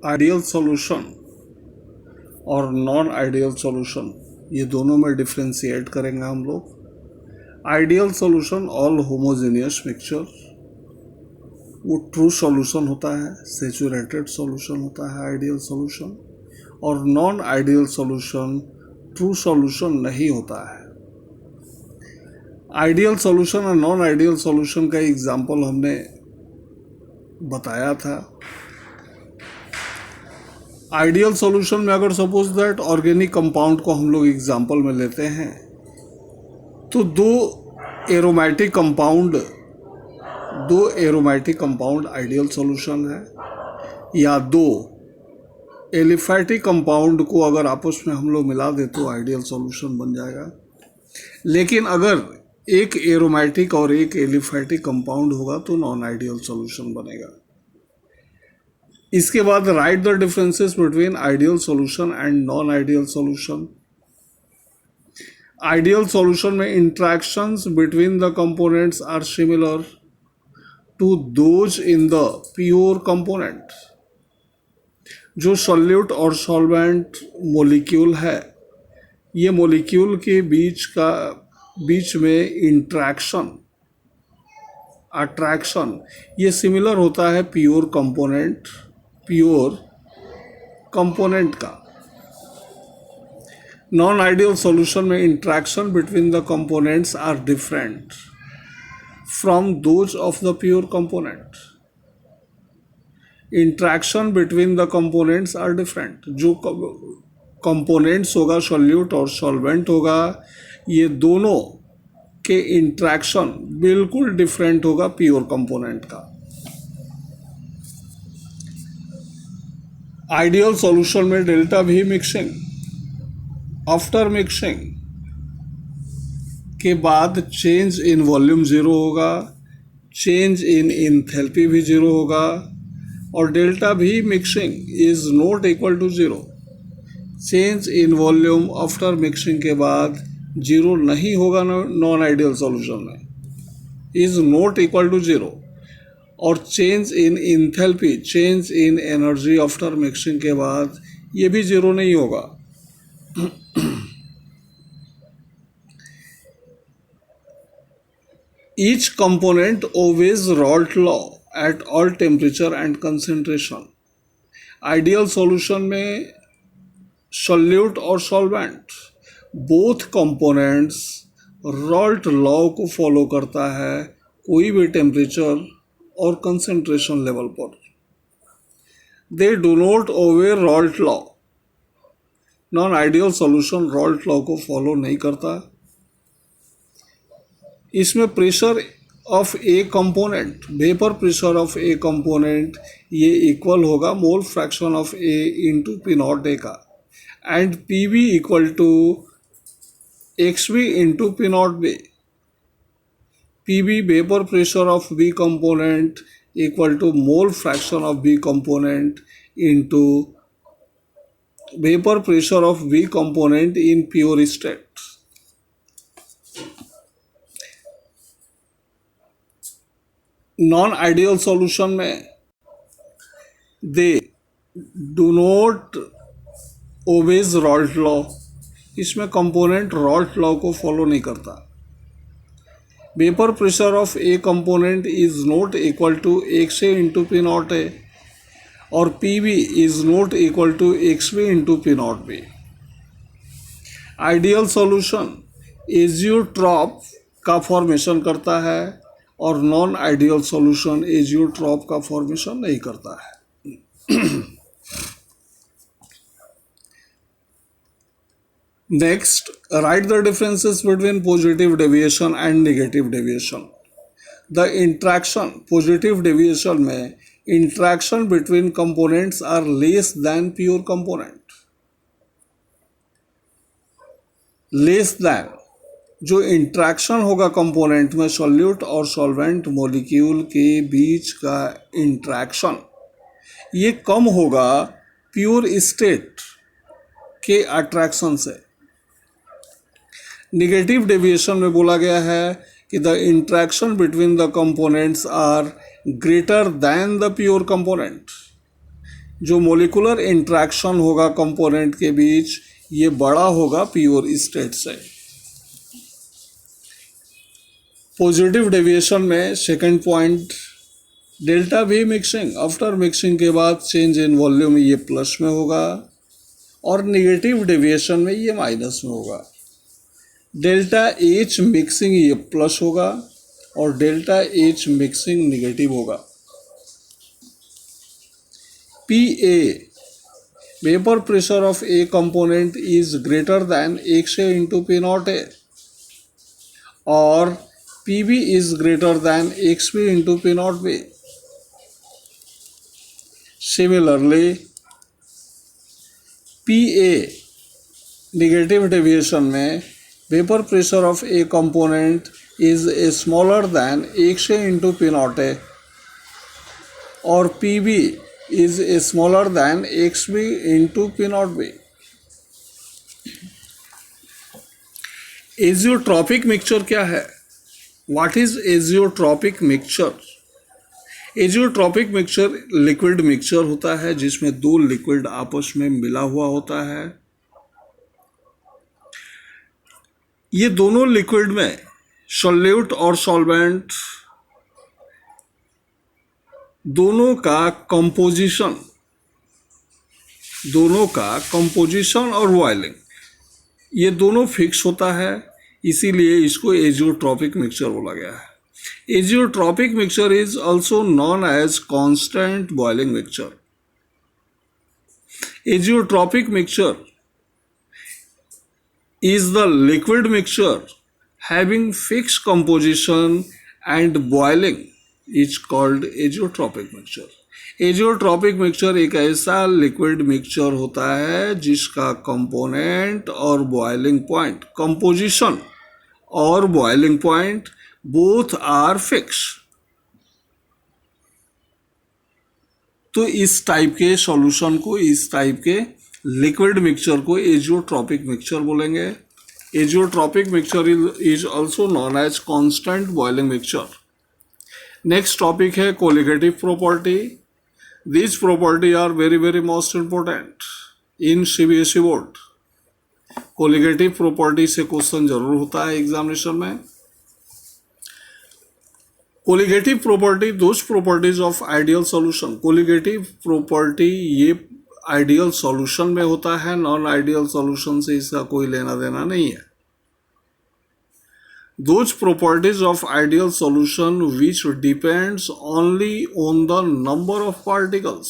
Ideal solution और non ideal solution, ये दोनों में डिफ्रेंशिएट करेंगे हम लोग। Ideal solution all homogeneous mixture, वो ट्रू सॉल्यूशन होता है, सेचुरेटेड सॉल्यूशन होता है आइडियल सॉल्यूशन। और non ideal solution true solution नहीं होता है। आइडियल सॉल्यूशन और नॉन आइडियल सॉल्यूशन का एग्जाम्पल हमने बताया था। आइडियल सॉल्यूशन में अगर सपोज दैट ऑर्गेनिक कंपाउंड को हम लोग एग्जाम्पल में लेते हैं, तो दो एरोमेटिक कंपाउंड आइडियल सॉल्यूशन है, या दो एलिफैटिक कंपाउंड को अगर आपस में हम लोग मिला दे तो आइडियल सॉल्यूशन बन जाएगा। लेकिन अगर एक एरोमेटिक और एक एलिफैटिक कंपाउंड होगा तो नॉन आइडियल सॉल्यूशन बनेगा। इसके बाद write the differences between ideal solution and non ideal solution. Ideal solution में interactions between the components are similar to those in the pure component. जो सॉल्यूट और सॉल्वेंट मॉलिक्यूल है, ये मॉलिक्यूल के बीच में इंट्रैक्शन, अट्रैक्शन, ये सिमिलर होता है प्योर कंपोनेंट का। नॉन आइडियल सॉल्यूशन में interaction between the components are different from those of the pure component. Interaction between the components are different. जो कंपोनेंट्स होगा, सॉल्यूट और सॉल्वेंट होगा, ये दोनों के इंट्रैक्शन बिल्कुल डिफरेंट होगा प्योर कंपोनेंट का। आइडियल सॉल्यूशन में delta V mixing, after mixing के बाद चेंज इन वॉल्यूम जीरो होगा, चेंज इन एंथैल्पी भी जीरो होगा, और delta V mixing is not equal to zero. Change in volume after mixing के बाद जीरो नहीं होगा नॉन आइडियल सॉल्यूशन में, is not equal to zero. और change in enthalpy, change in energy after mixing के बाद ये भी जीरो नहीं होगा। Each component obeys Raoult law at all temperature and concentration. Ideal solution में सॉल्यूट और solvent both components Raoult law को फॉलो करता है कोई भी टेम्परेचर और कंसेंट्रेशन लेवल पर। They do not obey Raoult law. Non ideal solution Raoult law को फॉलो नहीं करता। इसमें pressure of A component, vapour pressure of A component, ये इक्वल होगा mole fraction of A into P naught A का, and P B equal to X B into P naught B. P B vapour pressure of B component equal to mole fraction of B component into vapour pressure of B component in pure state. Non ideal solution में they do not obeys Raoult law. इसमें component Raoult law को follow नहीं करता। Vapour pressure of A component is not equal to X A into P naught A, और P B is not equal to X B into P naught B. Ideal solution azeotrope का formation करता है और non ideal solution azeotrope का formation नहीं करता है। Next, write the differences between positive deviation and negative deviation. The interaction, positive deviation में interaction between components are less than pure component. Less than, जो इंट्रैक्शन होगा कंपोनेंट में solute और solvent molecule के बीच का इंट्रैक्शन, ये कम होगा प्योर स्टेट के अट्रैक्शन से। नेगेटिव डेविएशन में बोला गया है कि the interaction between the components are greater than the pure component. जो मोलिकुलर इंट्रैक्शन होगा कंपोनेंट के बीच ये बड़ा होगा प्योर स्टेट से। पॉजिटिव डेविएशन में second point delta V mixing, after mixing के बाद चेंज इन वॉल्यूम ये प्लस में होगा और निगेटिव डेविएशन में ये माइनस में होगा। डेल्टा एच मिक्सिंग ये प्लस होगा और डेल्टा एच मिक्सिंग निगेटिव होगा। P A vapour pressure of A component is greater than X A into P naught A और P B is greater than X B into P naught B. Similarly P A negative deviation में vapour pressure of A component is a smaller than X A into P naught A और P B is a smaller than xb into p naught b. Azeotropic mixture क्या है? What is azeotropic mixture? Azeotropic mixture liquid mixture होता है जिसमें दो liquid आपस में मिला हुआ होता है। ये दोनों लिक्विड में सॉल्यूट और सॉल्वेंट दोनों का कंपोजिशन और बॉइलिंग ये दोनों फिक्स होता है, इसीलिए इसको एजियोट्रॉपिक मिक्सचर बोला गया है। Azeotropic mixture is also known as constant boiling mixture. Azeotropic mixture is the liquid mixture having fixed composition and boiling is called azeotropic mixture. Azeotropic mixture एक ऐसा लिक्विड मिक्सचर होता है जिसका कंपोनेंट और boiling point, composition और boiling point both are fix. तो इस type के सॉल्यूशन को, इस टाइप के लिक्विड मिक्सचर को एजियोट्रॉपिक मिक्सचर बोलेंगे। Azeotropic mixture is also known as constant boiling mixture. Next topic है colligative property. These property are very very most important in CBSE board. Colligative property से question जरूर होता है examination में। Colligative property those properties of ideal solution. Colligative property ये ideal solution में होता है, नॉन आइडियल सॉल्यूशन से इसका कोई लेना देना नहीं है। Those properties of ideal solution which depends only on the number of particles.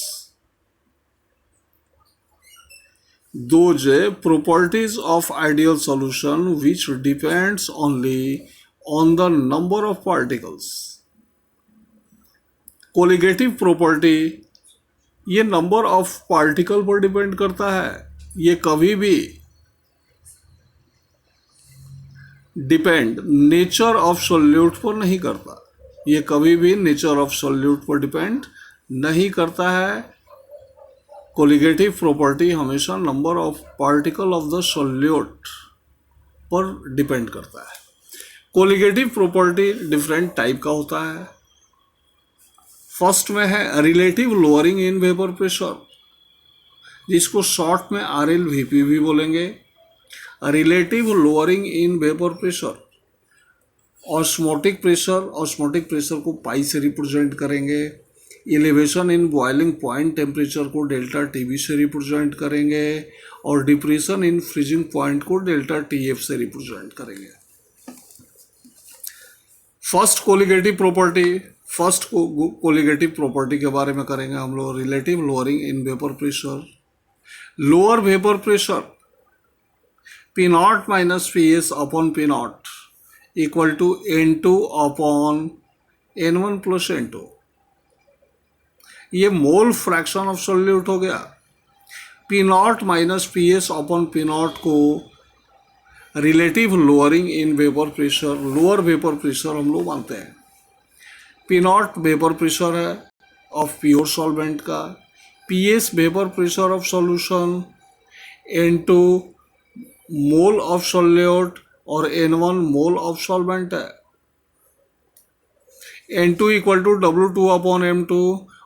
Those properties of ideal solution which depends only on the number of particles. Colligative property ये number of particle पर depend करता है। ये कभी भी depend nature of solute पर नहीं करता। ये कभी भी नेचर ऑफ सॉल्यूट पर डिपेंड नहीं करता है। कोलिगेटिव प्रॉपर्टी हमेशा number of particle of the solute पर डिपेंड करता है। कोलिगेटिव प्रॉपर्टी डिफरेंट टाइप का होता है। फर्स्ट में है relative lowering in vapour pressure, जिसको शॉर्ट में RLVP भी बोलेंगे। Relative lowering in vapour pressure. Osmotic pressure को पाई से रिप्रेजेंट करेंगे। Elevation in boiling point temperature को डेल्टा TB से रिप्रेजेंट करेंगे और डिप्रेशन इन फ्रीजिंग पॉइंट को डेल्टा TF से रिप्रेजेंट करेंगे। फर्स्ट कोलिगेटिव प्रॉपर्टी के बारे में करेंगे हम लोग। Relative lowering in vapour pressure. Lower vapour pressure P0 minus PS upon P0 equal to N2 upon N1 plus N2। ये मोल फ्रैक्शन ऑफ सॉल्यूट हो गया। P0 minus PS upon P0 को relative lowering in vapour pressure, lower vapour pressure हम लोग मानते हैं। P0 vapour pressure है of pure solvent का। PS vapour pressure of solution. N2 mole of solute और N1 मोल ऑफ सॉल्वेंट है। N2 equal to W2 upon M2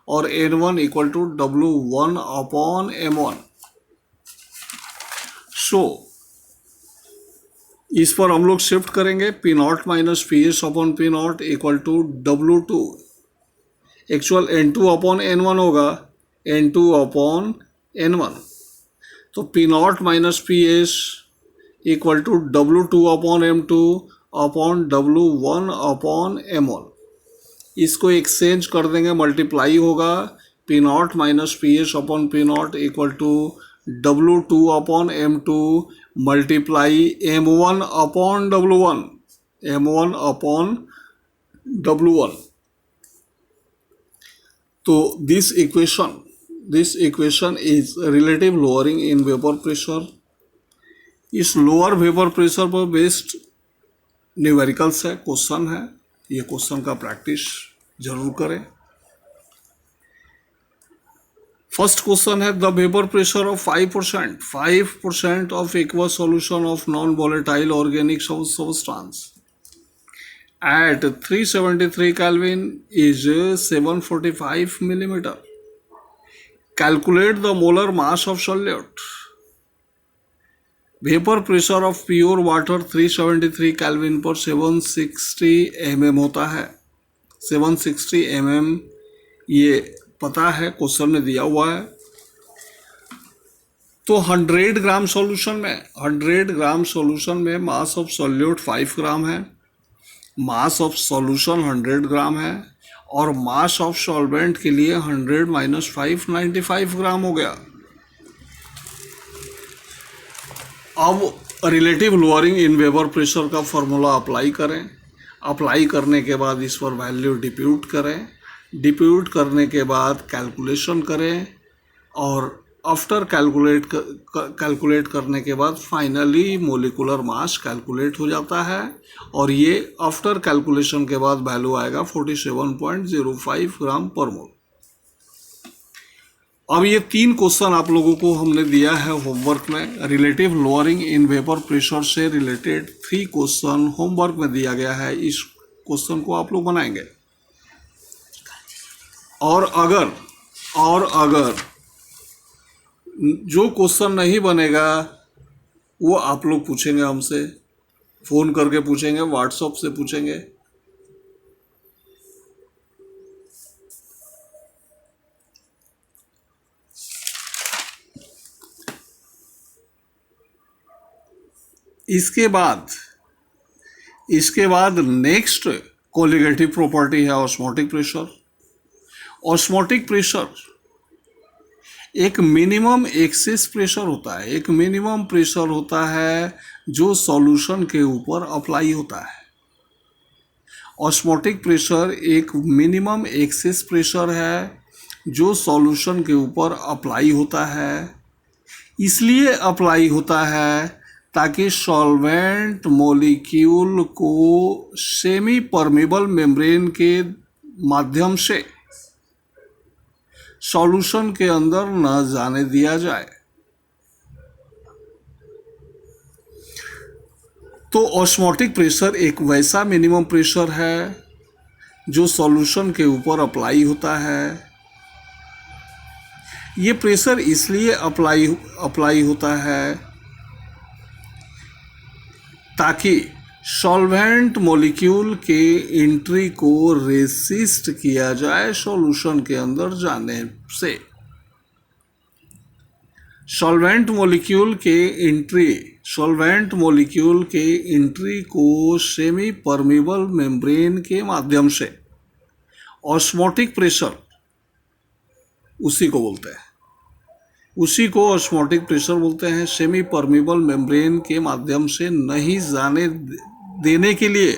और N1 equal to W1 upon M1। सो इस पर हम लोग shift करेंगे, P naught minus P S upon P naught equal to W2। Actual N2 upon N1 होगा, N2 upon N1। तो P naught minus P S equal to W2 upon M2 upon W1 upon M1। इसको exchange कर देंगे, multiply होगा, P naught minus P S upon P naught equal to W2 upon M2 multiply M1 upon W1, M1 upon W1। तो this equation is relative lowering in vapour pressure. इस lower vapour pressure पर based numericals है, question है। ये question का practice जरूर करें। First question है, the vapour pressure of 5% of aqueous solution of non volatile organic substance at 373 Kelvin is 745 millimeter. Calculate the molar mass of solute. Vapor pressure of pure water 373 Kelvin पर 760 mm होता है। 760 mm ये पता है, question में दिया हुआ है। तो 100 ग्राम सॉल्यूशन में मास ऑफ सॉल्यूट 5 ग्राम है, मास ऑफ सॉल्यूशन 100 ग्राम है, और मास ऑफ सॉल्वेंट के लिए 100 माइनस 5 95 ग्राम हो गया। अब relative lowering in vapour pressure का फॉर्मूला अप्लाई करें। अप्लाई करने के बाद इस पर वैल्यू डिप्यूट करें, डिप्यूट करने के बाद कैलकुलेशन करें, और आफ्टर कैलकुलेट करने के बाद फाइनली मोलिकुलर मास कैलकुलेट हो जाता है, और ये आफ्टर कैलकुलेशन के बाद वैल्यू आएगा 47.05 ग्राम पर मोल। अब ये 3 क्वेश्चन आप लोगों को हमने दिया है होमवर्क में। Relative lowering in vapour pressure से रिलेटेड 3 क्वेश्चन होमवर्क में दिया गया है। इस क्वेश्चन को आप लोग बनाएंगे, और अगर जो क्वेश्चन नहीं बनेगा वो आप लोग पूछेंगे हमसे, फ़ोन करके पूछेंगे, व्हाट्सएप से पूछेंगे। इसके बाद नेक्स्ट कोलिगेटिव प्रॉपर्टी है ऑस्मोटिक प्रेशर। ऑस्मोटिक प्रेशर एक मिनिमम एक्सेस प्रेशर होता है, एक मिनिमम प्रेशर होता है जो सॉल्यूशन के ऊपर अप्लाई होता है। ऑस्मोटिक प्रेशर एक मिनिमम एक्सेस प्रेशर है जो सॉल्यूशन के ऊपर अप्लाई होता है। इसलिए अप्लाई होता है ताकि सॉल्वेंट मॉलिक्यूल को सेमी परमेबल मेम्ब्रेन के माध्यम से सॉल्यूशन के अंदर न जाने दिया जाए। तो ऑस्मोटिक प्रेशर एक वैसा मिनिमम प्रेशर है जो सॉल्यूशन के ऊपर अप्लाई होता है। ये प्रेशर इसलिए अप्लाई होता है ताकि सॉल्वेंट मॉलिक्यूल के एंट्री को रेसिस्ट किया जाए सॉल्यूशन के अंदर जाने से। सॉल्वेंट मॉलिक्यूल के एंट्री को सेमी परमेबल मेम्ब्रेन के माध्यम से ऑस्मोटिक प्रेशर उसी को ऑस्मोटिक प्रेशर बोलते हैं। सेमी परमेबल मेम्ब्रेन के माध्यम से नहीं जाने देने के लिए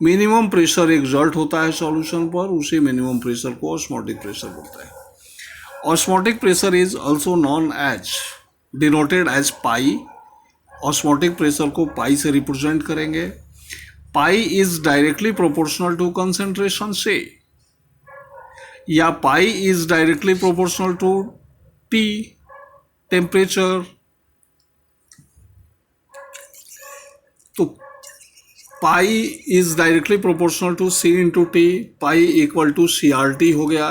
मिनिमम प्रेशर एक्सर्ट होता है सॉल्यूशन पर, उसी मिनिमम प्रेशर को ऑस्मोटिक प्रेशर बोलते हैं। Osmotic pressure is also known as denoted as pi. Osmotic pressure को पाई से रिप्रेजेंट करेंगे। Pi is directly proportional to concentration से, या pi is directly proportional to T temperature. तो pi is directly proportional to C into T, pi equal to CRT हो गया।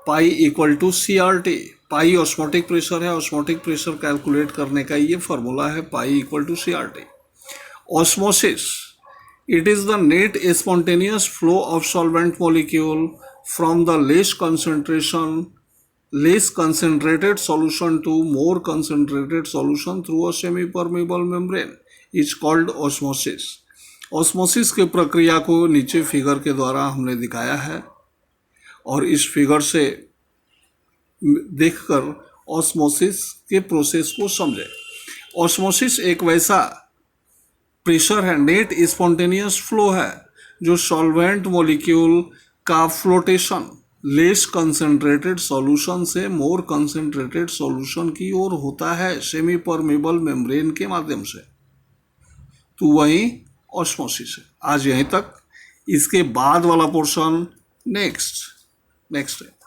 Pi equal to CRT। Pi osmotic pressure है, osmotic pressure calculate करने का ये formula है, pi equal to CRT। Osmosis, it is the net spontaneous flow of solvent molecule from the less concentrated solution to more concentrated solution through a semi-permeable membrane is called osmosis। Osmosis के प्रक्रिया को नीचे figure के द्वारा हमने दिखाया है और इस फिगर से देखकर ऑस्मोसिस के प्रोसेस को समझे। ऑस्मोसिस एक वैसा प्रेशर है, नेट स्पॉन्टेनियस फ्लो है, जो सॉल्वेंट मॉलिक्यूल का फ्लोटेशन लेस कंसंट्रेटेड सॉल्यूशन से मोर कंसंट्रेटेड सॉल्यूशन की ओर होता है सेमी परमेबल मेम्ब्रेन के माध्यम से, तो वही ऑस्मोसिस है। आज यहीं तक, इसके बाद वाला पोर्शन नेक्स्ट है।